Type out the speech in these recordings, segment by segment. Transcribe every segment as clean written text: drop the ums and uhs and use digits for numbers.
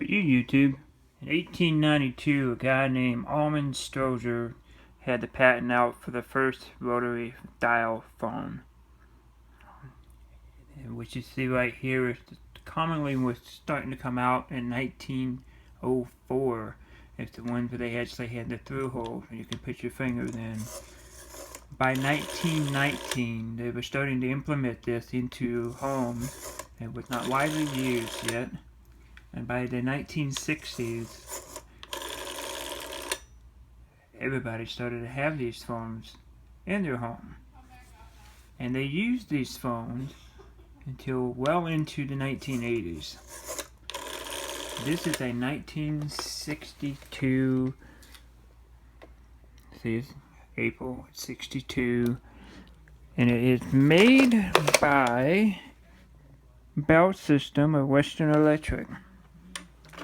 you, YouTube. In 1892, a guy named Almond Stroger had the patent out for the first rotary dial phone. And what you see right here is commonly was starting to come out in 1904. It's the ones where they actually had the through hole, and you can put your fingers in. By 1919, they were starting to implement this into homes. It was not widely used yet. And by the 1960s, everybody started to have these phones in their home. And they used these phones until well into the 1980s. This is a 1962, see, it's April 62, and it is made by Bell System of Western Electric.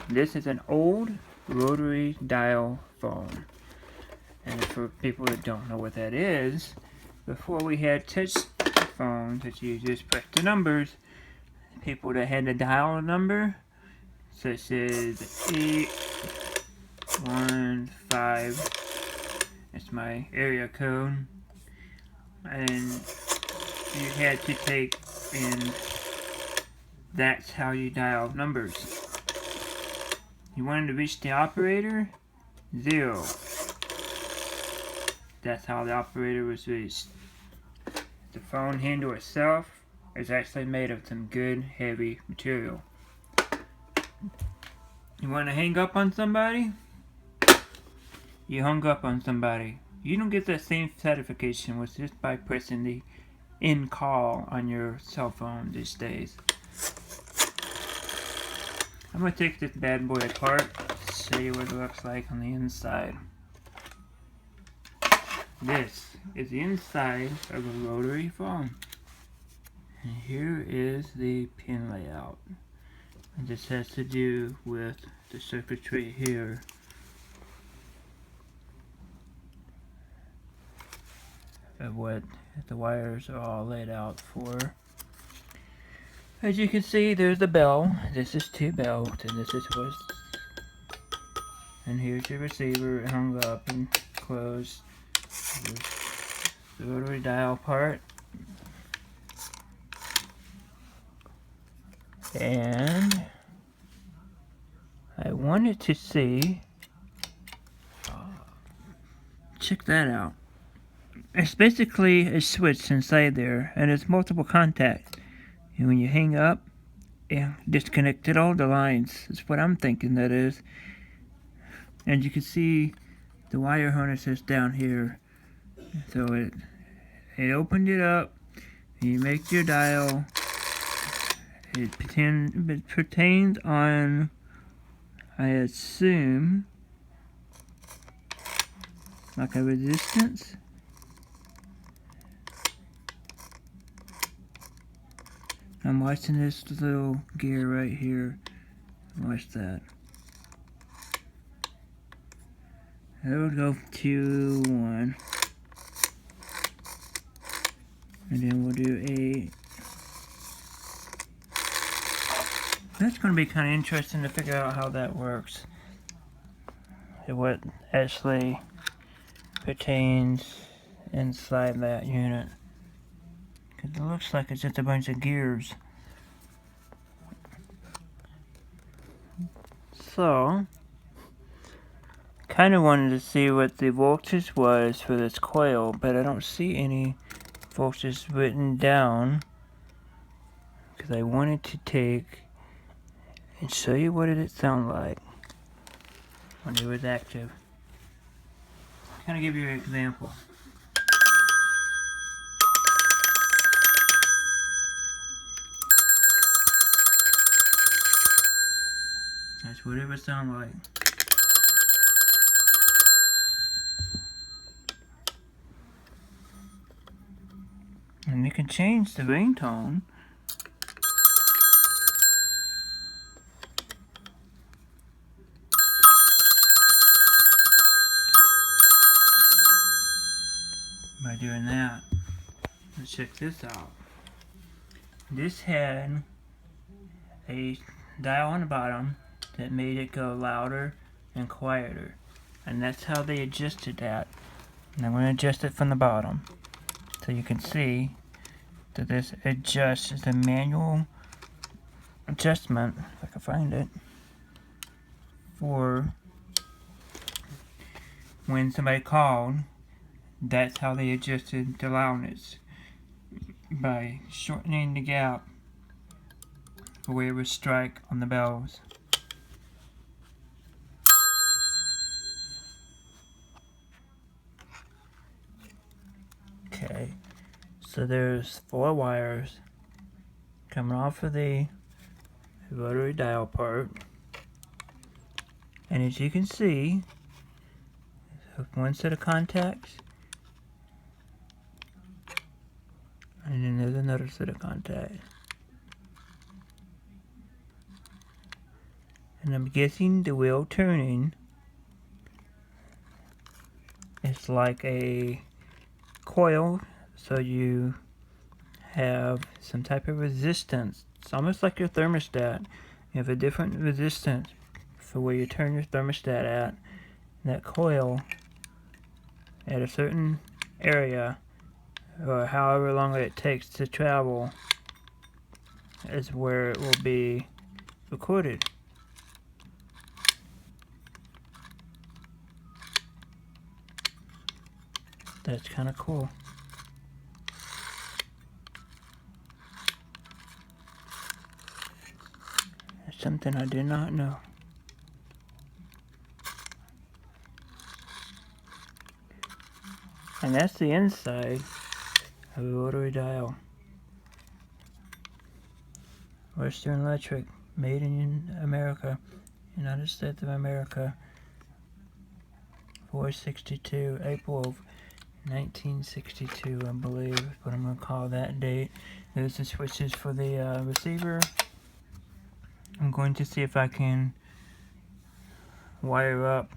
This is an old rotary dial phone. And for people that don't know what that is, before we had touch phones that you just press the numbers, people that had to dial a number, such as 815, that's my area code, and you had to take in, that's how you dial numbers. You wanted to reach the operator, 0. That's how the operator was reached. The phone handle itself is actually made of some good heavy material. You want to hang up on somebody? You hung up on somebody. You don't get that same satisfaction with just by pressing the end call on your cell phone these days. I'm going to take this bad boy apart to show you what it looks like on the inside. This is the inside of a rotary phone. And here is the pin layout. And this has to do with the circuitry here. Of what the wires are all laid out for. As you can see, there's the bell. This is 2 bells, and this is what. And here's your receiver hung up and closed. The rotary dial part. And I wanted to see. Check that out. It's basically a switch inside there, and it's multiple contacts. And when you hang up, yeah, disconnected all the lines. That's what I'm thinking that is. And you can see the wire harness is down here. So it opened it up. You make your dial. It pertains on, I assume, like a resistance. I'm watching this little gear right here. Watch that. It'll go to 1. And then we'll do 8. That's going to be kind of interesting to figure out how that works. What actually pertains inside that unit. It looks like it's just a bunch of gears. So, kind of wanted to see what the voltage was for this coil, but I don't see any voltage written down, because I wanted to take and show you what did it sound like when it was active. Kind of give you an example. That's what it would sound like. And you can change the ringtone. By doing that. Let's check this out. This had a dial on the bottom that made it go louder and quieter. And that's how they adjusted that. And I'm going to adjust it from the bottom. So you can see that this adjusts the manual adjustment, if I can find it, for when somebody called. That's how they adjusted the loudness, by shortening the gap where it would strike on the bells. Okay, so there's 4 wires coming off of the rotary dial part, and as you can see, one set of contacts, and then there's another set of contacts. And I'm guessing the wheel tuning is like a coil, so you have some type of resistance. It's almost like your thermostat. You have a different resistance for where you turn your thermostat at. That coil at a certain area, or however long it takes to travel, is where it will be recorded. That's kind of cool. That's something I did not know. And that's the inside of a rotary dial. Western Electric, made in America, United States of America, 4/62, April of 1962, I believe, but I'm going to call that date. There's the switches for the receiver. I'm going to see if I can wire up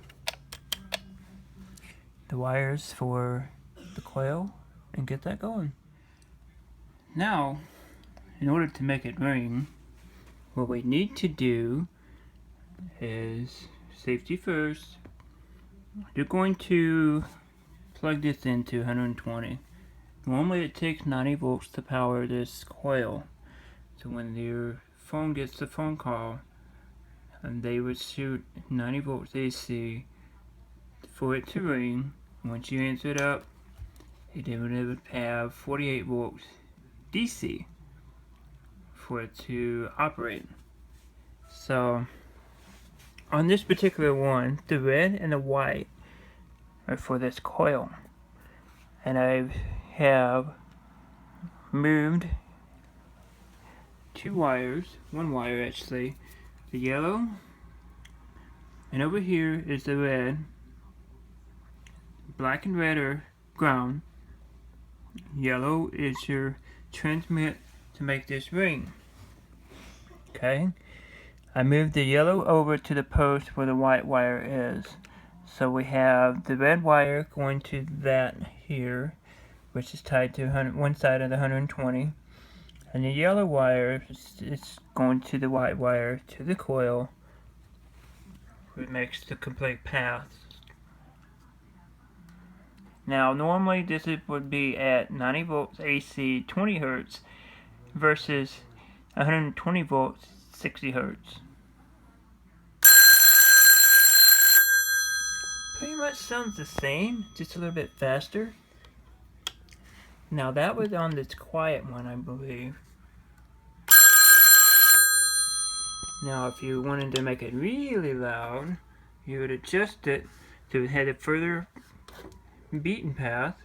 the wires for the coil and get that going. Now, in order to make it ring, what we need to do is, safety first, you're going to plug this into 120. Normally it takes 90 volts to power this coil. So when your phone gets the phone call, and they would shoot 90 volts AC for it to ring. Once you answer it up, it would have 48 volts DC for it to operate. So on this particular one, the red and the white are for this coil, and I have moved 2 wires, 1 wire actually, the yellow, and over here is the red. Black and red are ground, yellow is your transmit to make this ring. Okay, I moved the yellow over to the post where the white wire is. So we have the red wire going to that here, which is tied to one side of the 120, and the yellow wire is going to the white wire to the coil, which makes the complete path. Now normally this would be at 90 volts AC 20 Hertz versus 120 volts 60 Hertz. Pretty much sounds the same, just a little bit faster. Now that was on this quiet one, I believe. Now if you wanted to make it really loud, you would adjust it to have a further beaten path.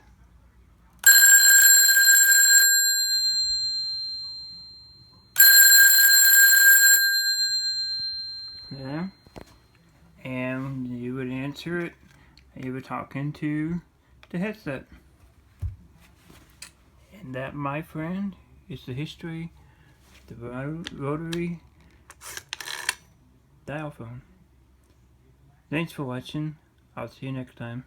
There. And you would answer it, you were talking to the headset. And that, my friend, is the history of the rotary dial phone. Thanks for watching. I'll see you next time.